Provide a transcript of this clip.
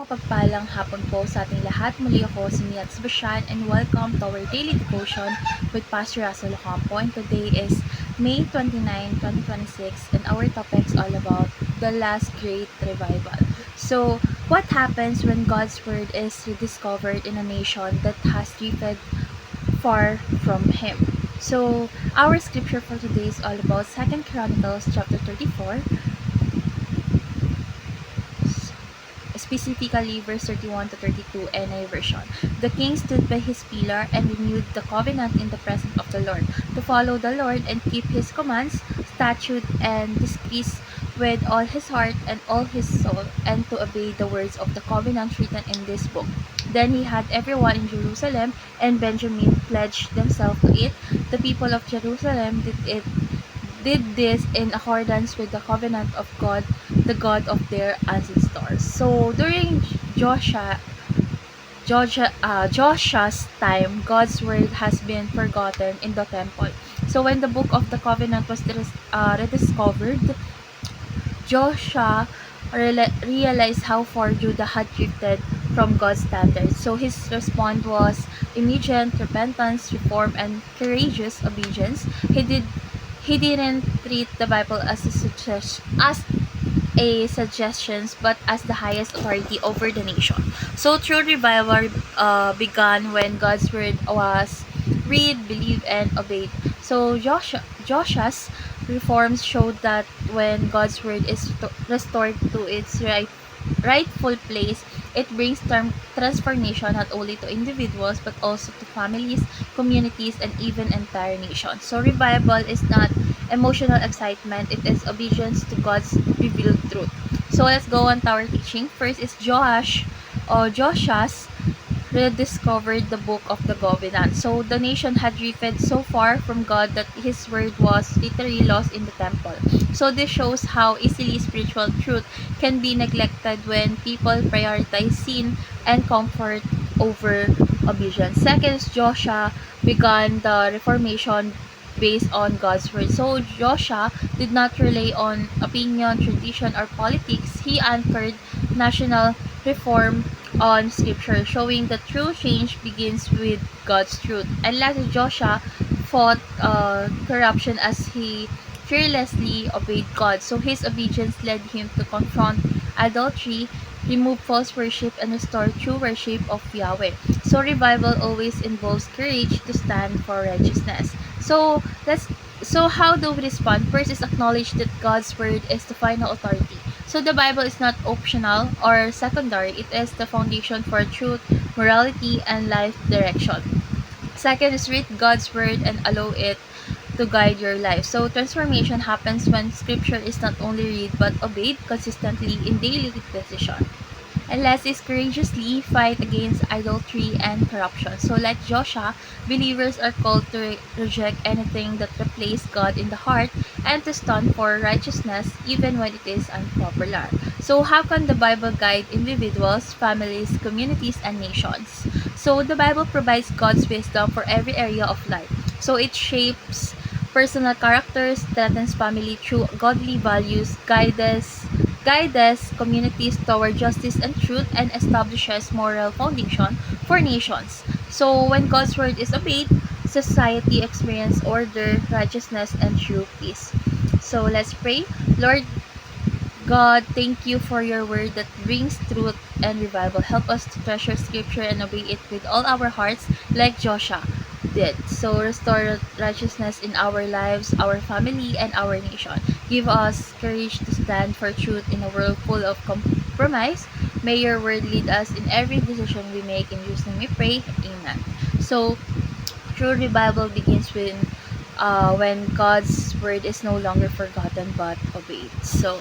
Mapagpalang hapon po sa ating lahat. Muli ako si Mia Bashan and welcome to our daily devotion with Pastor Russell Ocampo. And today is May 29, 2026 and our topic is all about the last great revival. So, what happens when God's word is rediscovered in a nation that has drifted far from Him? So, our scripture for today is all about 2 Chronicles chapter 34, specifically verse 31 to 32 NI version. The king stood by his pillar and renewed the covenant in the presence of the Lord, to follow the Lord and keep his commands, statutes, and decrees with all his heart and all his soul, and to obey the words of the covenant written in this book. Then he had everyone in Jerusalem and Benjamin pledge themselves to it. The people of Jerusalem did this in accordance with the covenant of God, the God of their ancestors. So during Joshua's time, God's word has been forgotten in the temple. So when the book of the covenant was rediscovered, Joshua realized how far Judah had drifted from God's standards. So his response was immediate repentance, reform, and courageous obedience. He didn't treat the Bible as a suggestions but as the highest authority over the nation. So true revival began when God's word was read, believed, and obeyed. So Joshua's reforms showed that when God's word is restored to its rightful place, it brings transformation not only to individuals but also to families, communities, and even entire nations. So revival is not emotional excitement, it is obedience to God's revealed truth. So let's go on to our teaching. First is Joshua's rediscovered the book of the covenant. So the nation had drifted so far from God that his word was literally lost in the temple. So this shows how easily spiritual truth can be neglected when people prioritize sin and comfort over obedience. Second is Joshua began the reformation based on God's word. So Joshua did not rely on opinion, tradition, or politics. He anchored national reform on scripture, showing that true change begins with God's truth. And lastly, Joshua fought corruption as he fearlessly obeyed God. So his obedience led him to confront adultery, remove false worship, and restore true worship of Yahweh. So revival always involves courage to stand for righteousness. So how do we respond? First is acknowledge that God's word is the final authority. So the Bible is not optional or secondary. It is the foundation for truth, morality, and life direction. Second is read God's word and allow it to guide your life. So transformation happens when scripture is not only read but obeyed consistently in daily decision. And last is courageously fight against idolatry and corruption. So like Joshua, believers are called to reject anything that replaces God in the heart and to stand for righteousness even when it is unpopular. So how can the Bible guide individuals, families, communities, and nations? So the Bible provides God's wisdom for every area of life. So it shapes personal characters, strengthens family through godly values, guides communities toward justice and truth, and establishes moral foundation for nations. So when God's word is obeyed, society experiences order, righteousness, and true peace. So let's pray. Lord God, thank you for your word that brings truth and revival. Help us to treasure scripture and obey it with all our hearts like Joshua did. So restore righteousness in our lives, our family, and our nation. Give us courage to stand for truth in a world full of compromise. May your word lead us in every decision we make. In Jesus' name we pray. Amen. So true revival begins when God's word is no longer forgotten but obeyed. So